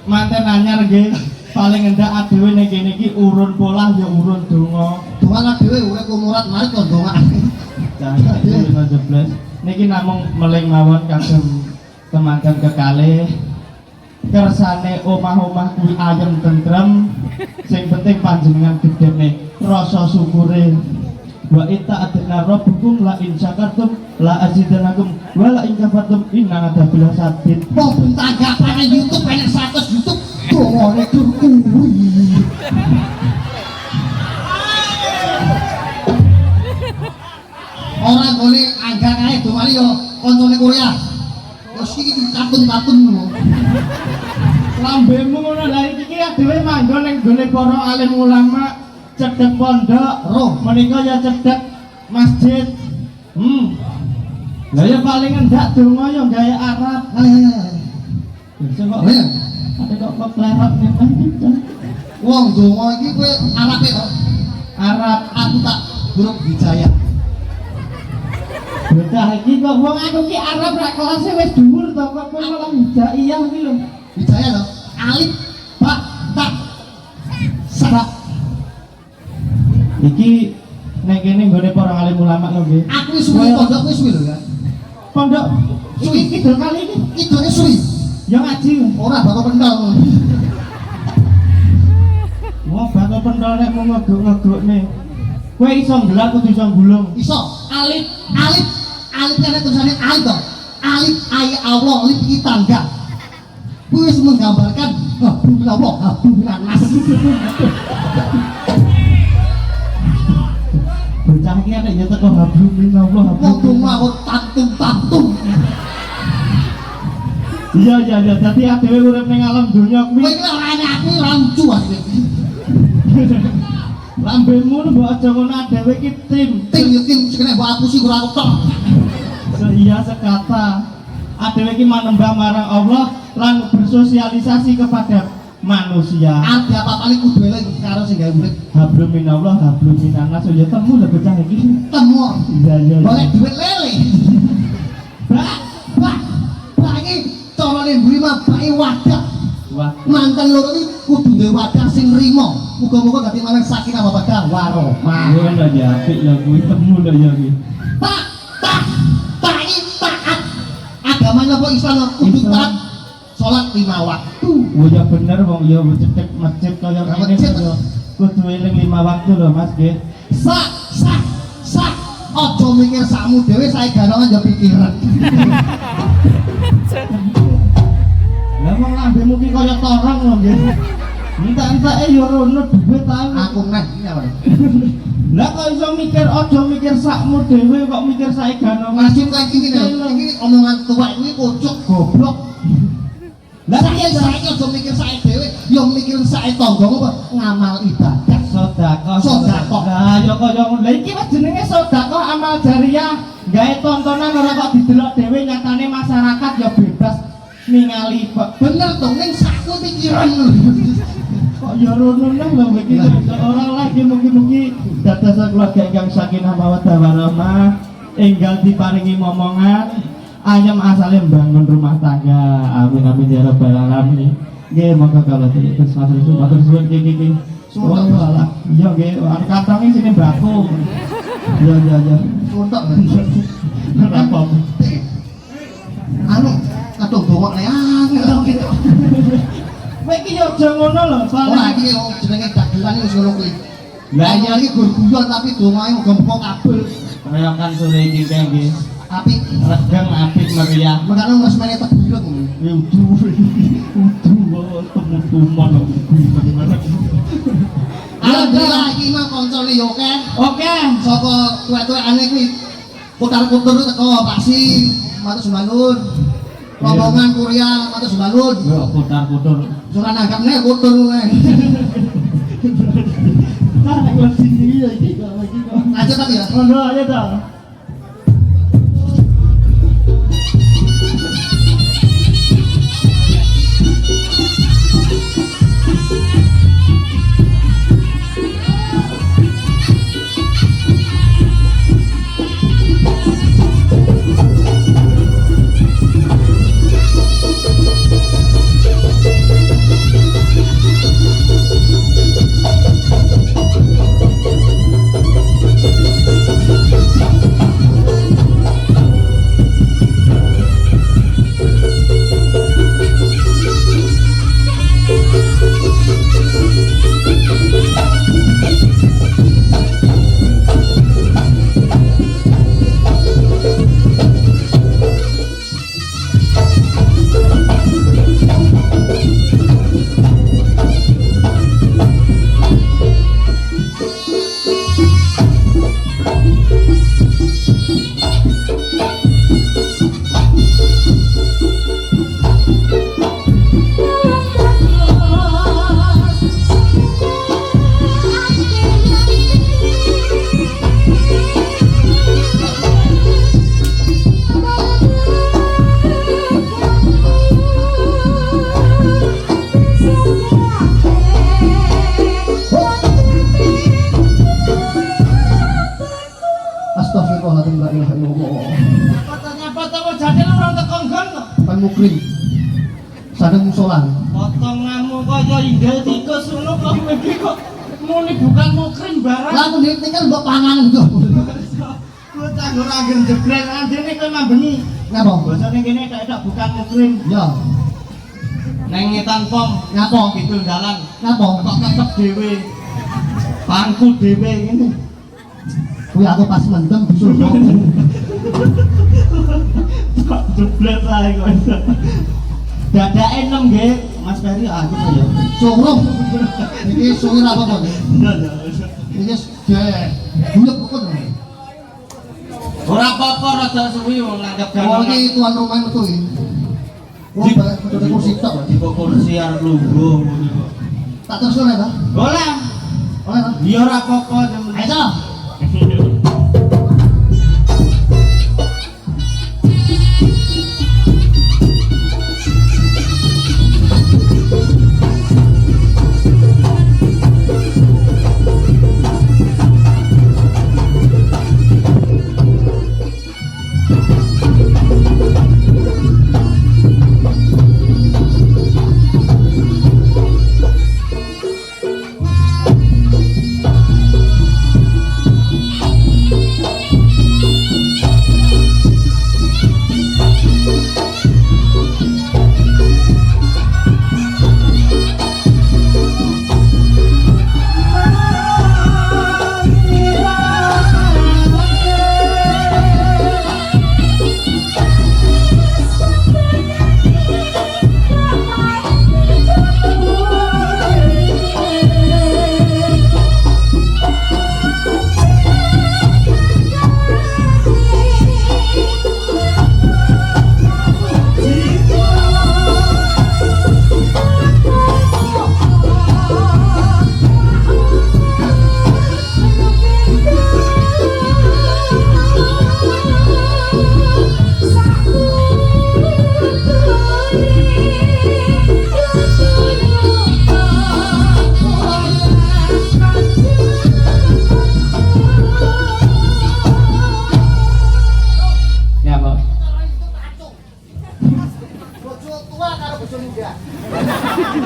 manten anyar nggih paling endak adewe ning kene iki urun pola ya urun donga. Donga adewe urip umurat mari kok donga. Jangan dulu jeblas. Niki namung meling mawon kagem temanten kekalih. Kersane omah-omah kuwi ayem tentrem. Sing penting panjenengan gedene rasa syukure. Wa ita adna rabbukum la in syakartum la azidannakum wa la in kafartum inna adzabil sadid. Wong pun tanggapane YouTube enek 100 YouTube dongane kuwi. Orang boleh anggar kae dongane yo koncone Korea. Wis iki dicapun-capun ngono. Lambemu ngono lha iki dhewe manggon ning gone para alim ulama cedhek pondok Roh menika ya cedhek masjid. Lah ya paling endak donga ya gawe Arab. Coba. Ate kok klerak nang wong donga iki kowe Arabe kok. Arab Aku tak huruf hijayah. bocah iki kok wong aku ki Arab ra kelas wis dhuwur to kok kowe malah hijaiyah iki lho. Hijayah lho. Alif ba ta sa. Iki nek kene nggone para alim ulama lho nggih. Aku wis suwi pondok wis suwi lho ya. Pondok iki kidul kali iki Idone suwi. ya ngaji. Ora bakal pendal. Wong bakal pentol nek mau ngeguk-ngegukne. Kowe iso ndelok kudu iso gulung. Iso. Alif alif ada tulisannya alif toh. Alif ay Allah alif iki tangga. Kuwi wis menggambarkan Habibul Allah, Habibul Nas. Bocah iki nek ya teko hablum Allah Wong donga tatung-tatung. Iya dadi adewe urip ning alam donya Kowe kuwi. iki ora enak aku rancu asli. Lambemu mbok aja ngono adewe iki tim. Tim yo tim kena mbok apusi ora tok. Iya sekata. Adewe iki manembah marang Allah lan bersosialisasi kepada manusia. Ada apa-apa kudu elek karo sing gawe urip. Hablum minallah, hablum minannas ya temu lho bocah iki. Temu. Iya. Boleh duit lele. Bah iki carane mburi mah bake wadah. Wah, Mantan loro iki kudu duwe wadah sing rimo. Muga-muga dadi malah sakinah wadah warahmah. ngono lho ya apik lho kuwi temu lho ya iki. Tak iki taat. Agamanya apa Islam kudu taat. Salat 5 waktu. Oh ya bener wong ya cedhek masjid kaya ngene Masjid. ya. Kudu eling 5 waktu lho Mas nggih. Sak. Aja mikir sakmu dhewe sae garangan ya pikiran. Lah wong lambemu ki kaya torong lho nggih. Entek-enteke ya rono dhuwit ta. Aku neh iki apa? Lah kok iso mikir aja mikir sakmu dhewe kok mikir sae garangan. Masjid kayak gini lho. Iki omongan tua kuwi kocok goblok. Lah saya aja mikir sae dhewe, yo mikir sae tanggamu kok ngamal ibadah. Sedekah. Lah ya kaya ngono. Lah iki wis jenenge sedekah amal jariah. Gawe tontonan ora kok didelok dhewe nyatane masyarakat ya bebas ningali Bener dong ning sakku pikiran lho. kok ya rono nang lho iki orang lagi mugi-mugi dados keluarga ingkang sakinah mawaddah warahmah enggal diparingi momongan ayam asale mbangun rumah tangga. Amin amin ya rabbal alamin. Nggih monggo kalau terus matur suwun iki. Walah iya nggih arep katonge sini baku. Ya. Untuk Apa? anu katung dongok nek angel gitu. Kowe iki yo aja ngono lho, Ora soalnya iki jenenge dagelan wis ngono kuwi. Lah Ya iki gur-guyon tapi dongae muga-muga kabul. reyokan sore iki nggih. Apik. Regeng apik meriah. Mengkano wis mene tebilek ngono. Udu teman-teman Alhamdulillah iki mah koncone yo akeh. Oke. Saka tuwek-tuwekane kuwi putar-putar teko Paksi, matur sumanun. Rombongan Korea, matur sumanun. Yo putar-putar. Ora nanggapne putur ngene. Nek wis sini ya iki kok iki kok. Lanjut tapi ya. Ngono aja ta. mukrim. Sadeng musola. Potonganmu kaya inggil tikus ngono kok iki kok muni bukan mukrim barang. Lah aku kan mbok pangan to. Ku tanggur angger jebrek andene kowe mambengi. Ngapa? Basane kene tak bukan mukrim. Ya. Neng ngetan pom Ngapa? kidul dalan. Ngapa? Kok kesep dhewe. Pangku dhewe ngene. Kuwi aku pas mendem bisul. Kok jebrek ae kok. Dadake enem nggih, Mas Ferry aku ya. Suruh. Iki suwir apa kok? Ya ya. Iki gede. Bulet kok. Ora apa-apa rada suwi wong nanggap Oh jalan. iki tuan rumah metu iki. Wong balik metu kursi tok. Di kursi arep lungguh. Tak terus oleh ta? Boleh. Oleh ta? Ya ora apa-apa. Ayo.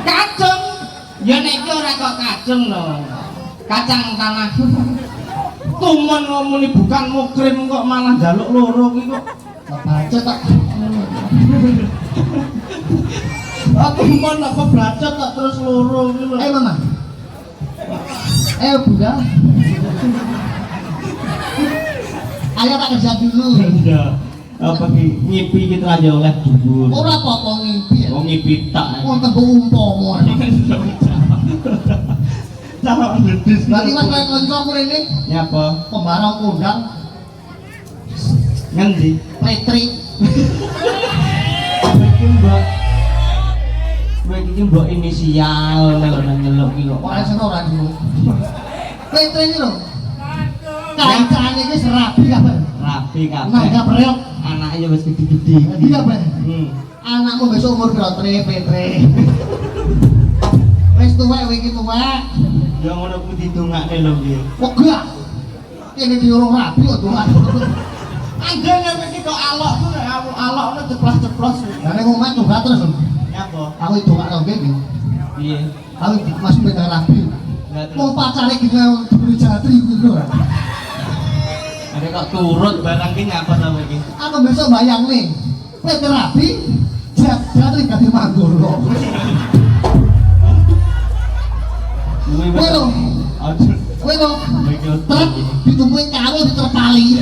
Kacang. Ya nek iki ora kok kacang lho. Kacang tanah. Tumen ngomongin bukan mukrim kok malah njaluk loro iki kok. Baca tak. Aku mon kok bracot tak terus loro iki lho. Mama. Bunda. Ayo tak kerja dulu. Iya. Apa ki ngipi kita aja oleh dhuwur. Ora apa-apa ngimpi. Wong ngipi tak. Wong tembu umpama. Cara ngedis. Berarti Mas kowe kanca mrene Nyapa? pembarang kondang Ngendi? Petri. Iki mbok. Kowe iki mbok inisial lho nang nyeluk iki kok. Ora seneng ora dulu. Petri iki lho. Kancane iki serabi kabeh. Rapi kabeh. Nanggap reok. Anaknya wis gede-gede. Iya, Pak. Anakmu besok umur piro, Petri? Wis tuwek kowe iki tuwek. Ya ngono ku didongakne lho nggih. Wegah. Kene diurung rabi kok tuwek. Anjene kowe iki kok alok ku nek alokne ceplos-ceplos. Lah nek omah coba terus lho. Nyapa? Aku dongak nang kene. Piye? Aku masih beda rabi. Mau pacare iki nang diberi jatri kuwi lho. Ada kok turut barang ki nyapa sama iki? Aku besok bayang nih. Kowe rabi jatri gak dimanggoro. Kowe lho. Aduh. Kowe lho. Trep ditumpuin kawe diterpali.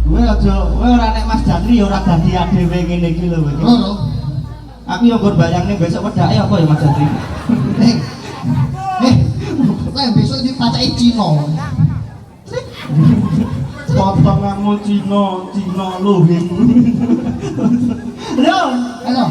Kowe aja, kowe ora nek Mas Jatri ya ora dadi dhewe ngene iki lho. Lho. Aku yo nggur bayangne besok wedake apa ya Mas Jatri? Lah besok dipacaki Cina. Potonganmu Cina luhing. Lho, Halo.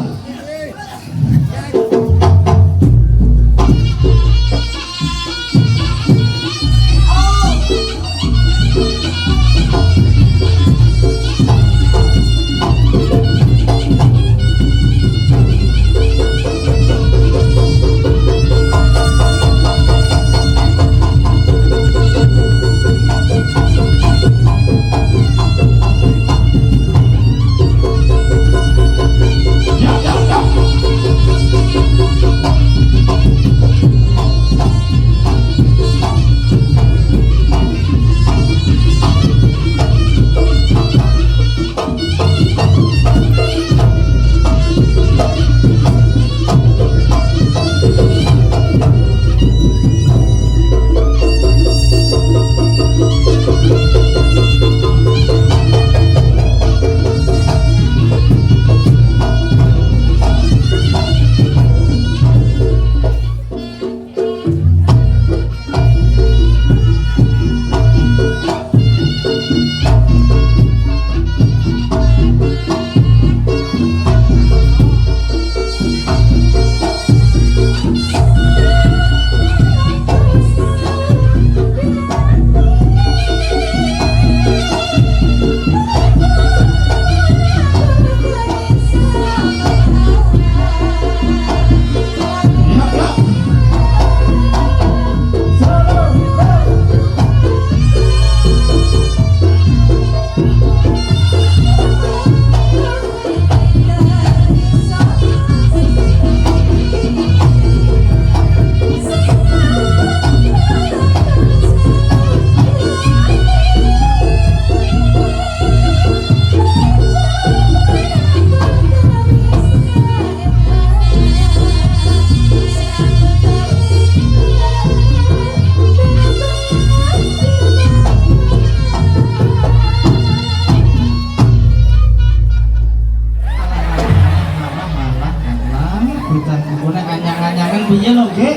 piye lho, Nggih?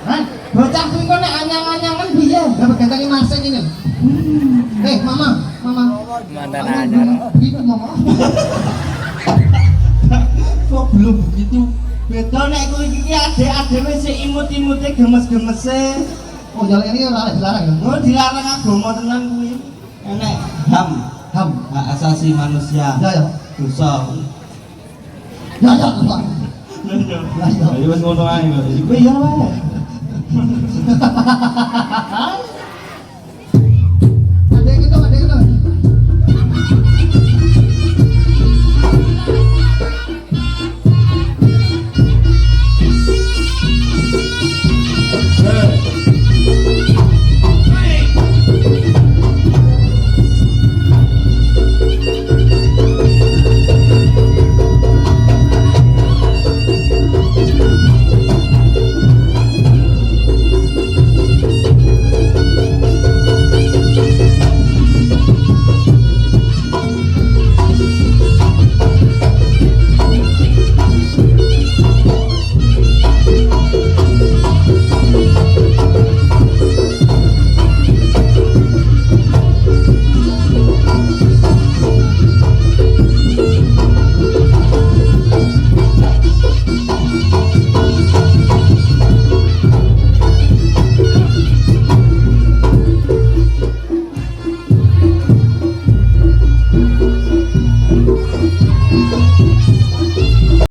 Hah? Bocah kuwi kok nek anyang-anyangan piye? Dapat gantangi masuk ini. Mama, mama. Mantan anyar. Gitu mama. Kok belum begitu? Beda nek kuwi iki adek-adekne sik imut-imute gemes-gemese. Oh jalan ini ora dilarang ya? Oh dilarang agama tenan kuwi. Enek HAM, Ham. hak asasi manusia. Ya ya. Dosa. Ya ya apa? Ya wis ngono ae kok. Kuwi ya wae.